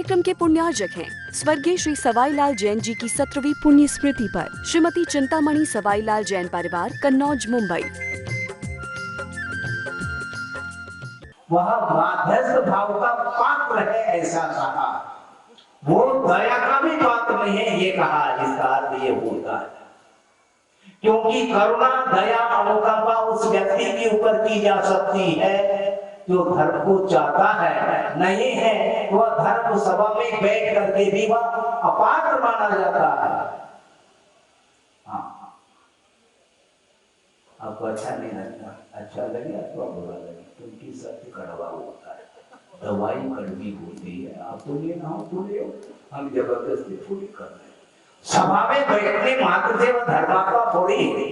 कार्यक्रम के पुण्यार्जक हैं स्वर्गीय श्री सवाईलाल जैन जी की 17वीं पुण्य स्मृति पर श्रीमती चिंतामणि सवाईलाल जैन परिवार, कन्नौज, मुंबई। वह माध्यस्थ भाव का पात्र है ऐसा कहा, वो दया का भी पात्र नहीं है ये कहा। इसका अर्थ ये होता है क्योंकि करुणा, दया, अनुकंपा उस व्यक्ति के ऊपर की जा सकती है जो धर्म को चाहता है, नहीं है वह धर्म सभा में बैठ करके भी वह अपात्र माना जाता है। हाँ, आपको अच्छा नहीं लगता, अच्छा लगे अथवा बुरा लगे, क्योंकि सत्य कड़वा होता है, दवाई कड़वी होती है। आप तो ये ना हो तो ले, हम जबरदस्ती थोड़ी कर रहे हैं। सभा में बैठने मात्र से वह धर्मात्मा थोड़ी है,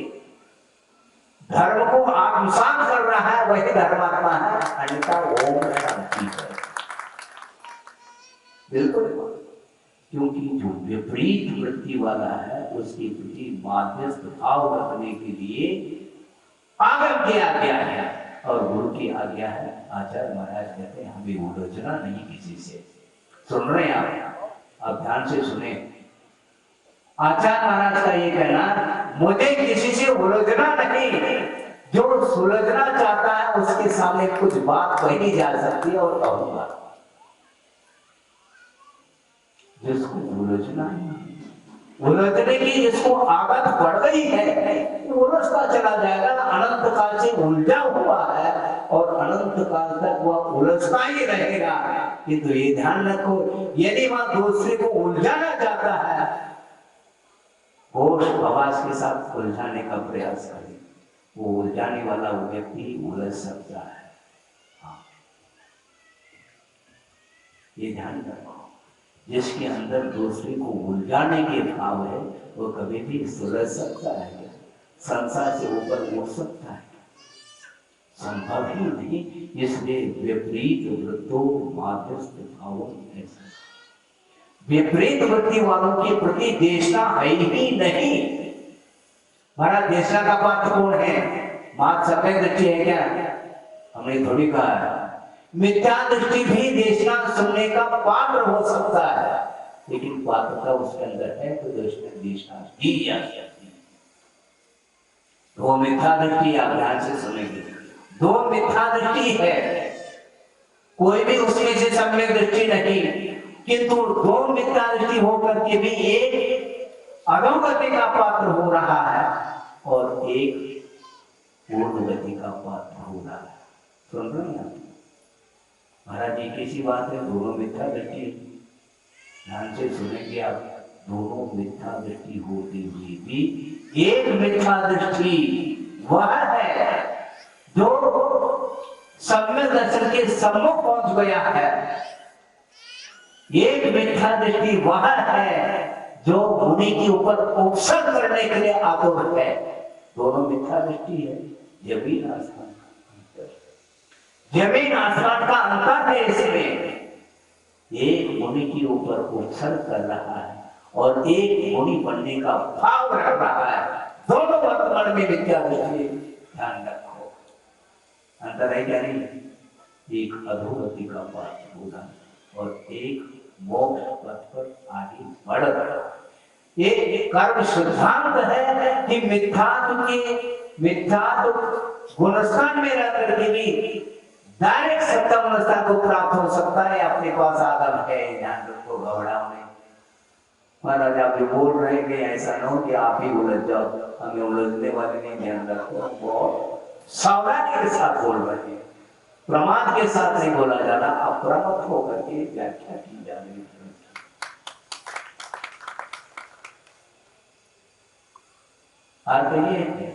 धर्म को आत्मसात कर रहा है वही धर्मात्मा है, अन्यथा ओम शांति है। बिल्कुल, क्योंकि जो विपरीत वृत्ति वाला है उसके प्रति माध्यस्थ भाव रखने के लिए आगम की आज्ञा है और गुरु की आज्ञा है। आचार्य महाराज कहते हैं हमें उलझना नहीं किसी से। सुन रहे हैं आप ध्यान से सुने। आचार्य महाराज का ये कहना, मुझे किसी से उलझना नहीं, जो सुलझना चाहता है उसके सामने कुछ बात कही जा सकती है और कहूंगा। जिसको उलझना है, उलझने की जिसको आदत पड़ गई है, उलझता चला जाएगा। अनंत काल से उलझा हुआ है और अनंत काल तक वह उलझता ही रहेगा। किंतु ये ध्यान रखो, यदि वह दूसरे को उलझाना चाहता है, होश हवास के साथ उलझाने का प्रयास करे, वो उलझाने वाला वो व्यक्ति उलझ सकता है। हाँ, ये ध्यान रखो, जिसके अंदर दूसरे को उलझाने के भाव है वो कभी भी सुलझ सकता है क्या? संसार से ऊपर उठ सकता है? संभव ही नहीं। इसलिए विपरीत वृत्तो माध्यस्थ भाव ऐसा, विपरीत वृत्ति वालों के प्रति देशना है ही नहीं। महाराज देशना का पात्र कौन है? मात सफेद दृष्टि है क्या? हमने थोड़ी कहा है। मिथ्या दृष्टि भी देशना सुनने का पात्र हो सकता है, लेकिन पात्रता उसके अंदर है तो देशना ही आ जाती है। दो मिथ्या दृष्टि आप ध्यान से सुनेंगे, दो मिथ्या दृष्टि है, कोई भी उसमें से सम्यक दृष्टि नहीं, किंतु दो मिथ्या दृष्टि होकर के भी एक अधोगति का पात्र हो रहा है और एक पूर्णगति का पात्र हो रहा है। सुन रहे हैं महाराज जी? कैसी बात है? दोनों मिथ्या दृष्टि, ध्यान से सुनेंगे आप। दोनों मिथ्या दृष्टि होती हुई भी एक मिथ्या दृष्टि वह है जो सम्यक दर्शन के सम्मुख पहुंच गया है, एक मिथ्या दृष्टि वह है जो मुनि के ऊपर उपसर्ग करने के लिए आतुर है। दोनों मिथ्या दृष्टि है। जमीन आसमान, जमीन आसमान का अंतर है इसमें। एक मुनि के ऊपर उपसर्ग कर रहा है और एक मुनि बनने का भाव रख रहा है। दोनों वर्तमान में विद्या दृष्टि, ध्यान रखो। अंतर है क्या नहीं? एक अधोगति का पात्र होगा और एक मोक्ष पथ पर आगे बढ़ रहा। ये कर्म सिद्धांत है कि मिथ्यात्व गुणस्थान में रह करके भी डायरेक्ट सत्ता गुणस्थान को प्राप्त हो सकता है। अपने पास आगम है, ध्यान रखो, घबराओ नहीं। महाराज आप जो बोल रहे हैं कि ऐसा न हो कि आप ही उलझ जाओ, हमें उलझने वाले नहीं, ध्यान रखो। बहुत सावधानी के साथ बोल रहे हैं, प्रमाद के साथ नहीं बोला जा रहा, अप्रमत्त होकर के व्याख्या की जा रही है। अर्थ ये है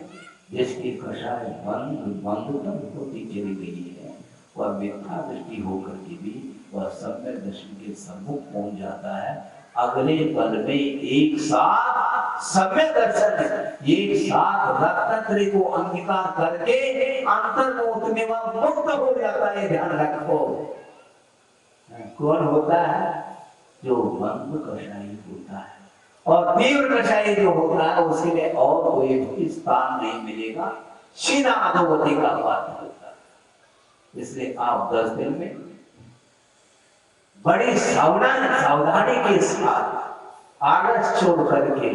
जिसकी कषाय बंधुतम होती चली गई है, वह मिथ्या दृष्टि होकर के भी वह सम्यक दर्शन के सम्मुख पहुंच जाता है। अगले पल में एक साथ सम्यक दर्शन, एक साथ रत्नत्रय को अंगीकार करके अंतर्मुख में वह मुक्त हो जाता है। ध्यान रखो, कौन होता है? जो बंध कषायी होता है। और तीव्र कषायी जो होता है उसके लिए और कोई भी स्थान नहीं मिलेगा, सीधा अधोगति का पात्र होता है। इसलिए आप 10 दिन में बड़ी सावधानी के साथ आलस छोड़ करके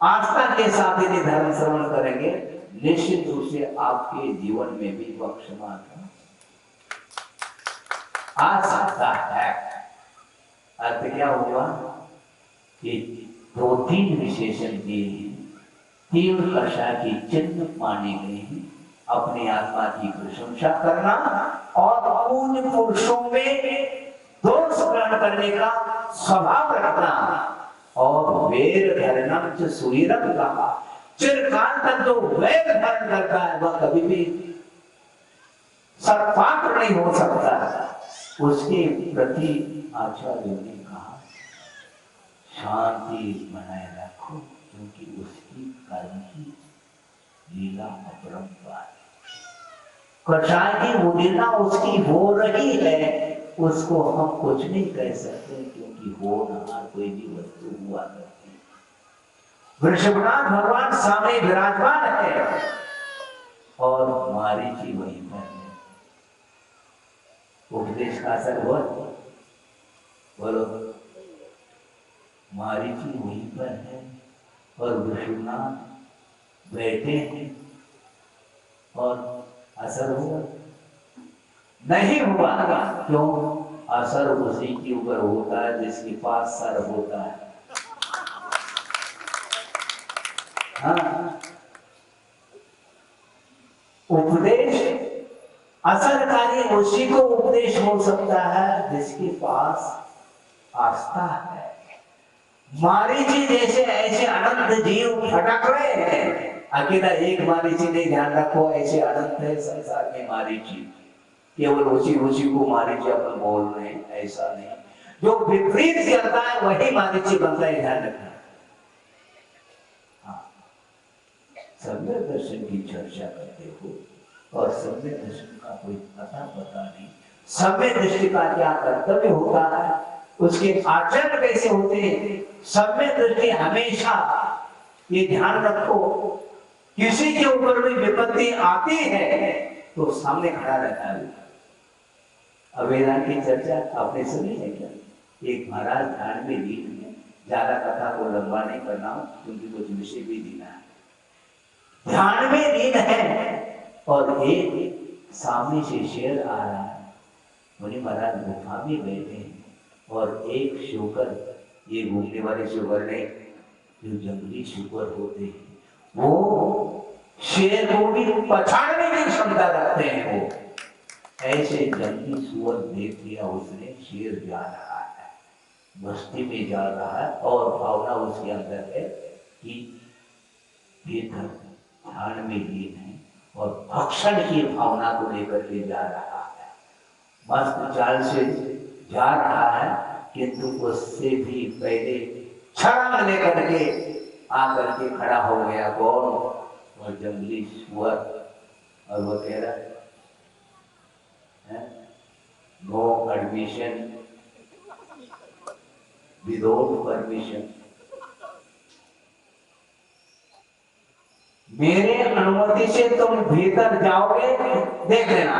आस्था के साथ यदि धर्म श्रवण करेंगे, निश्चित रूप से आपके जीवन में भी बख्शमान आ सकता है। अर्थ क्या हुआ कि 2-3 विशेषण दिए हैं, तीव्र कषा की चिन्ह माने गए हैं। अपनी आत्मा की प्रशंसा करना और पूज्य पुरुषों में दोष ग्रहण करने का स्वभाव रखना और वैर धर्म च सुवीरम कहा, चिरकाल तक जो वैर धारण करता है वह कभी भी सत्पात्र नहीं हो सकता। उसके प्रति आचार्यों ने कहा शांति बनाए रखो, क्योंकि उसकी कर्म की लीला अपरंपार है। कषाय की वो लीला उसकी हो रही है, उसको हम कुछ नहीं कह सकते, क्योंकि होनहार कोई भी वस्तु हुआ करती है। वृषभनाथ भगवान सामने विराजमान है और मारीची वहीं पर है। उपदेश का असर हुआ, बोलो। मारीची वहीं पर है और वृषभनाथ बैठे हैं और असर हुआ नहीं हुआ। क्यों? असर उसी के ऊपर होता है जिसके पास सर होता है। हाँ, उपदेश असरकारी उसी को उपदेश हो सकता है जिसके पास आस्था है। मारीची जैसे ऐसे अनंत जीव भटक रहे हैं, अकेला एक मारीची नहीं, ध्यान रखो, ऐसे अनंत है संसार में मारीची। केवल उसी को मारीची अपन बोल रहे हैं, ऐसा नहीं। जो विपरीत चलता है वही मारीची बनता है, ध्यान रखना। हाँ, सम्यक दर्शन की चर्चा करते हो और सम्यक दर्शन का कोई पता नहीं, सम्यक दृष्टि का क्या कर्तव्य होता है, उसके आचरण कैसे होते हैं। सम्यक दृष्टि हमेशा ये ध्यान रखो, किसी के ऊपर भी विपत्ति आती है तो सामने खड़ा रहता है। अवेदा की चर्चा आपने सुनी है क्या? एक महाराज ध्यान में लीन है, ज्यादा कथा को लंबा नहीं करना हो क्योंकि कुछ विषय भी देना है। ध्यान में लीन है और एक सामने से शेर आ रहा है। मुनि महाराज गुफा में बैठे हैं और एक शुकर, ये घूमने वाले शुकर नहीं, जो जंगली शुकर होते हैं, वो शेर को भी पछाड़ने की क्षमता रखते हैं। वो ऐसे जंगली सुअर देख लिया उसने, शेर जा रहा है, बस्ती में जा रहा है और भावना उसके अंदर है कि भीतर ध्यान में लीन है और भक्षण की भावना को लेकर के जा रहा है। मस्त चाल से जा रहा है, किंतु उससे भी पहले छलांग लेकर के आकर के खड़ा हो गया कौन? और जंगली सुअर। और वो कह रहा है नो एडमिशन विदाउट परमिशन, मेरे अनुमति से तुम भीतर जाओगे, देख लेना।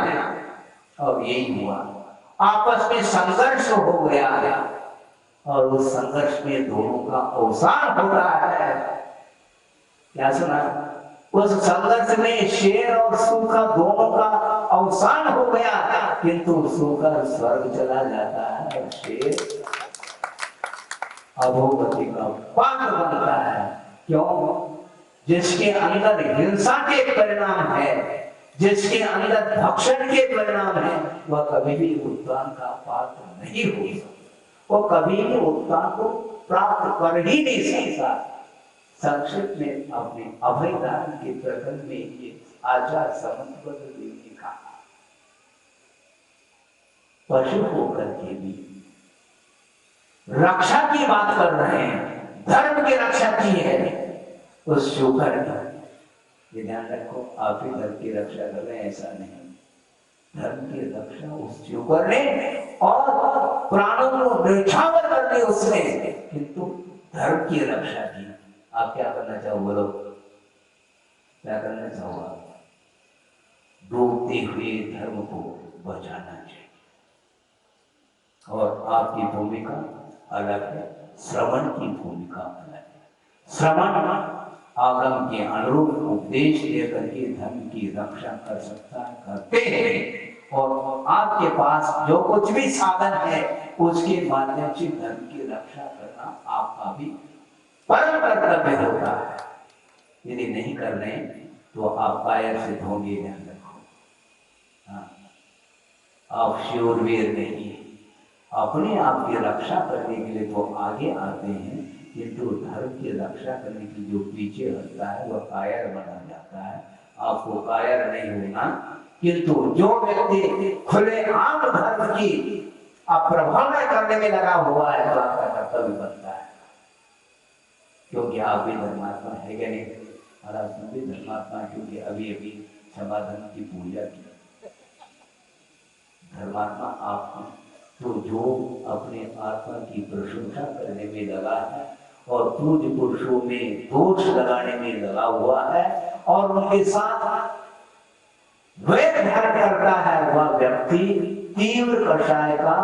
और यही हुआ, आपस में संघर्ष हो गया और उस संघर्ष में दोनों का अवसान हो रहा है। क्या सुना? उस संघर्ष में शेर और सूखा दोनों का अवसान हो गया, किंतु सूखा स्वर्ग चला जाता है और शेर अधोगति का पात्र बनता है। क्यों? जिसके अंदर हिंसा के परिणाम है, जिसके अंदर भक्षण के परिणाम है, वह कभी भी उत्थान का पात्र नहीं हो सकता, वो कभी भी उत्थान को प्राप्त कर ही नहीं सकता। संक्षिप्त में अपने अभयदान के प्रकरण में ये आचार्य समन्वय ने कहा, पशु होकर के भी रक्षा की बात कर रहे हैं, धर्म की रक्षा की है उस शुकर का। ये ध्यान रखो, आप ही धर्म की रक्षा कर रहे हैं ऐसा नहीं, धर्म की रक्षा उस शुकर ने और प्राणों को न्यौछावर कर दी उसने, किंतु धर्म की रक्षा की। आप क्या करना चाहो? बोलो, क्या करना चाहो आप? डूबते हुए धर्म को बचाना चाहिए। और आपकी भूमिका अलग है, श्रवण की भूमिका अलग है। श्रवण आगम के अनुरूप उपदेश लेकर के धर्म की रक्षा कर सकता है, करते हैं। और आपके पास जो कुछ भी साधन है उसके माध्यम से धर्म की रक्षा करना आपका भी परम कर्तव्य होता है। यदि नहीं कर रहे तो आप कायर से ढोंगे, ध्यान रखो। हाँ, आप शूरवीर नहीं, अपने आप की रक्षा करने के लिए तो आगे आते हैं, किंतु धर्म की रक्षा करने की जो पीछे हटता है वह कायर बना जाता है। आपको कायर नहीं होना, किंतु जो व्यक्ति खुले आम धर्म की अप्रभाव करने में लगा हुआ है तो आपका कर्तव्य बनता है, क्योंकि आप भी धर्मात्मा है क्या नहीं? और आप भी धर्मात्मा, क्योंकि अभी अभी समाधन की पूजा की। धर्मात्मा आप, तो जो अपने आत्मा की प्रशंसा करने में लगा है और पूज्य पुरुषों में दोष लगाने में लगा हुआ है और उनके साथ वैर ध्यान करता है, वह व्यक्ति तीव्र कषाय का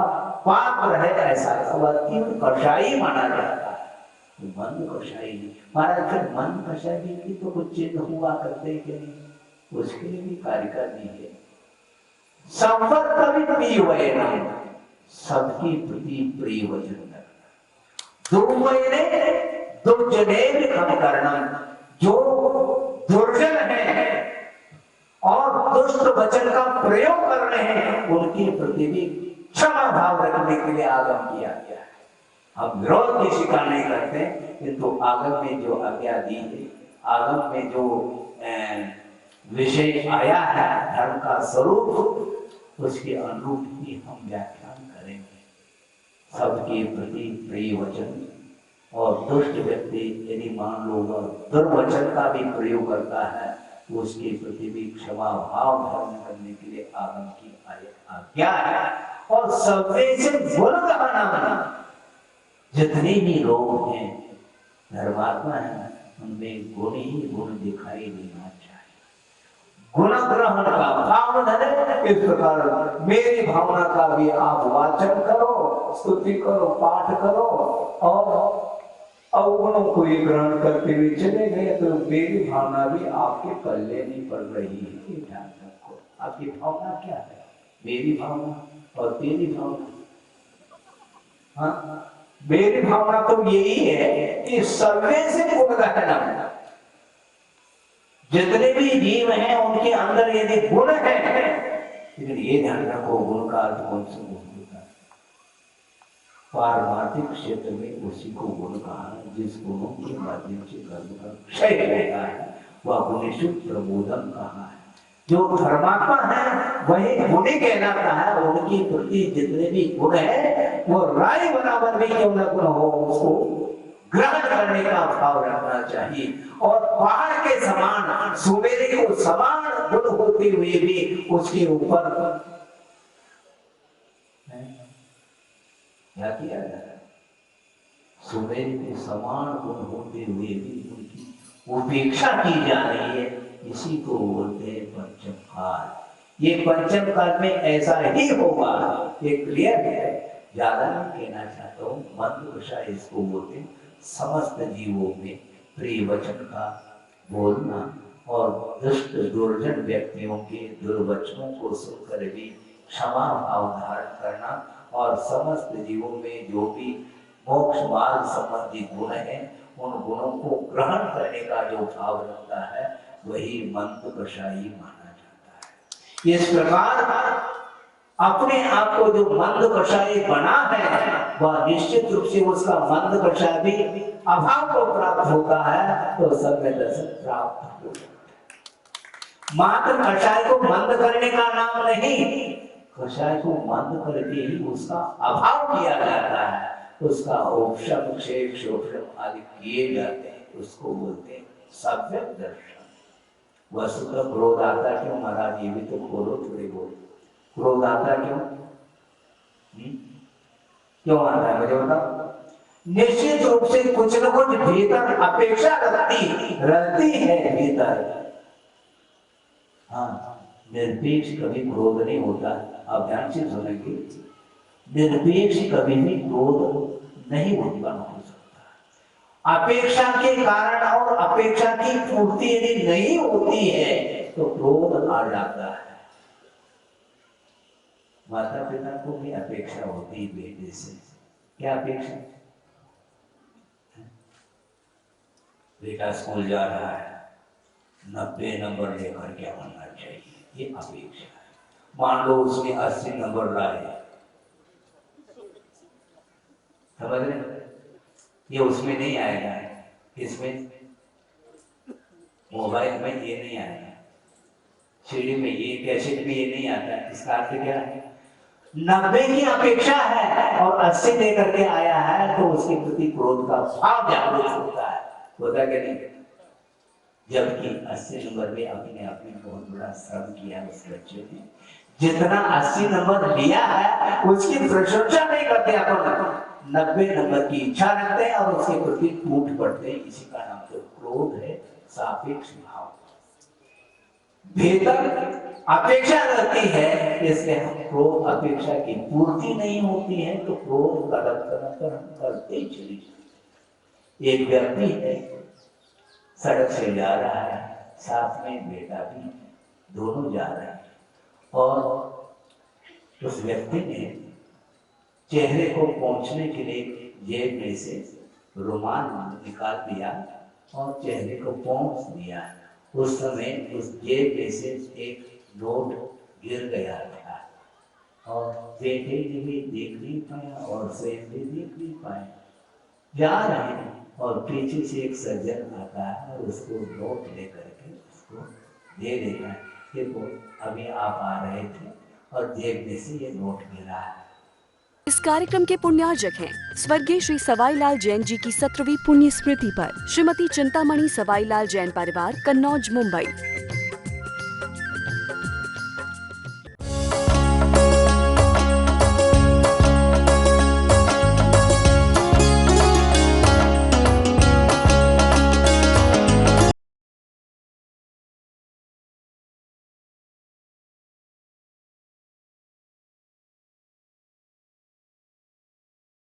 पात्र है। ऐसा वह तीव्र कषाई माना जाता है, मंद कषाई नहीं। महाराज फिर मंद कषाई भी तो कुछ चिन्ह हुआ करते कि नहीं, उसके लिए भी कार्य करनी है। संवर्त कभी प्रिय वचन, सबकी प्रति प्रिय वचन दुर्जने कम करना। जो दुर्जन है और दुष्ट वचन का प्रयोग कर रहे हैं उनके प्रति भी क्षमा भाव रखने के लिए आगम किया गया है। हम विरोध की स्वीकार नहीं करते, किंतु आगम में जो आज्ञा दी है, आगम में जो विषय आया है धर्म का स्वरूप, उसके अनुरूप ही हम व्याख्यान करेंगे। सबके प्रति प्रिय वचन, और दुष्ट व्यक्ति यदि मान लो वह दुर्वचन का भी प्रयोग करता है तो उसके प्रति भी क्षमा भाव धारण करने के लिए आगम की आज्ञा है। और सबसे गुण गाना, जितने भी लोग हैं धर्मात्मा है उनमें गुण ही गुण दिखाई देना चाहिए। गुण ग्रहण का भाव है। इस प्रकार मेरी भावना का भी आप वाचन करो, स्तुति करो, पाठ करो, और अवगुणों को ये ग्रहण करते हुए चले गए तो मेरी भावना भी आपके पल्ले नहीं पड़ रही है। ये ध्यान रखो, आपकी भावना क्या है, मेरी भावना और तेरी भावना। हाँ, मेरी भावना तो यही है कि सर्वे से गुण रहना, जितने भी जीव हैं उनके अंदर यदि गुण है, लेकिन ये ध्यान रखो गुण का अर्थ कौन सा गुण होता है? पारमार्थिक क्षेत्र में उसी को गुण कहा है जिस गुणों के माध्यम से कर्म का क्षय होता है, वह गुणेषु प्रबोधन कहा है। जो धर्मात्मा है वही गुणी कहलाता है। उनकी प्रति जितने भी गुण है वो राय बराबर भी क्यों न गुण हो, उसको ग्रहण करने का भाव रखना चाहिए। और पहाड़ के समान सुमेरे को समान गुण होते हुए भी उसके ऊपर क्या किया जाता है? सुमेरे के समान गुण होते हुए भी उनकी उपेक्षा की जा रही है। इसी को बोलते हैं पंचम काल। ये पंचम काल में ऐसा ही होगा, ये क्लियर है। ज्यादा नहीं कहना चाहता हूँ। मंदभाषा इसको बोलते हैं। समस्त जीवों में प्रिय वचन का बोलना और दुष्ट दुर्जन व्यक्तियों के दुर्वचनों को सुनकर भी क्षमा भाव धारण करना, और समस्त जीवों में जो भी मोक्ष मार्ग संबंधी गुण है उन गुणों को ग्रहण करने का जो भाव रखता है वही मंदभाषाई माना जाता है। इस प्रकार अपने आप को जो मंदभाषाई बना है वह निश्चित रूप से उसका मंदभाषा भी अभाव को प्राप्त होता है, तो सब में दर्शन प्राप्त हो जाता है। मात्र कषाय को मंद करने का नाम नहीं, कषाय को मंद करके ही उसका अभाव किया जाता है, उसका उपशम क्षेप शोषम आदि किए जाते हैं, उसको बोलते हैं सम्यक दर्शन। वस्तुतः क्रोध आता क्यों महाराज, ये भी तो बोलो, थोड़ी बोलो। क्रोध आता क्यों? क्यों आता है मुझे बताओ। निश्चित रूप से कुछ न कुछ भीतर अपेक्षा रहती है भीतर। हाँ, निरपेक्ष कभी क्रोध नहीं होता। आप ध्यान से सुनेंगे, निरपेक्ष कभी भी क्रोध नहीं उत्पन्न हो सकता। अपेक्षा के कारण और अपेक्षा की पूर्ति यदि नहीं होती है तो क्रोध आ जाता है। माता पिता को भी अपेक्षा होती है बेटे से। क्या अपेक्षा? बेटा स्कूल जा रहा है, 90 नंबर लेकर के आना चाहिए, ये अपेक्षा है। मान लो उसने 80 नंबर लाए, समझ रहे? ये उसमें नहीं आएगा, इसमें मोबाइल में ये नहीं आएगा, सीडी में ये, कैसेट में ये नहीं आता। इसका अर्थ क्या है? 90 की अपेक्षा है और 80 लेकर के आया है तो उसके प्रति क्रोध का भाव जागृत होता है, होता क्या नहीं? जबकि 80 नंबर में अपने आप में बहुत बड़ा श्रम किया उस बच्चे ने, जितना 80 नंबर लिया है उसकी प्रशंसा नहीं करते अपन, 90 नंबर की इच्छा रखते हैं और उसके प्रति टूट पड़ते हैं। इसी का नाम तो क्रोध है, सापेक्ष भाव। भीतर अपेक्षा रहती है, इसलिए हम क्रोध, अपेक्षा की पूर्ति नहीं होती है तो क्रोध करते ही चले जाते। एक व्यक्ति है, सड़क से जा रहा है, साथ में बेटा भी है, दोनों जा रहे हैं और उस व्यक्ति ने चेहरे को पोंछने के लिए जेब में से रुमाल निकाल दिया और चेहरे को पोंछ दिया। उस समय उस जेब में से एक नोट गिर गया था और बेटे ने भी देख नहीं पाया और स्वयं भी देख नहीं पाया। जा रहे हैं और पीछे से एक सज्जन आता है और उसको नोट लेकर के उसको दे देता है। देखो अभी आप आ रहे थे और जेब में से ये नोट गिरा है। इस कार्यक्रम के पुण्यार्जक हैं स्वर्गीय श्री सवाईलाल जैन जी की 17वीं पुण्य स्मृति पर श्रीमती चिंतामणि सवाईलाल जैन परिवार, कन्नौज, मुंबई।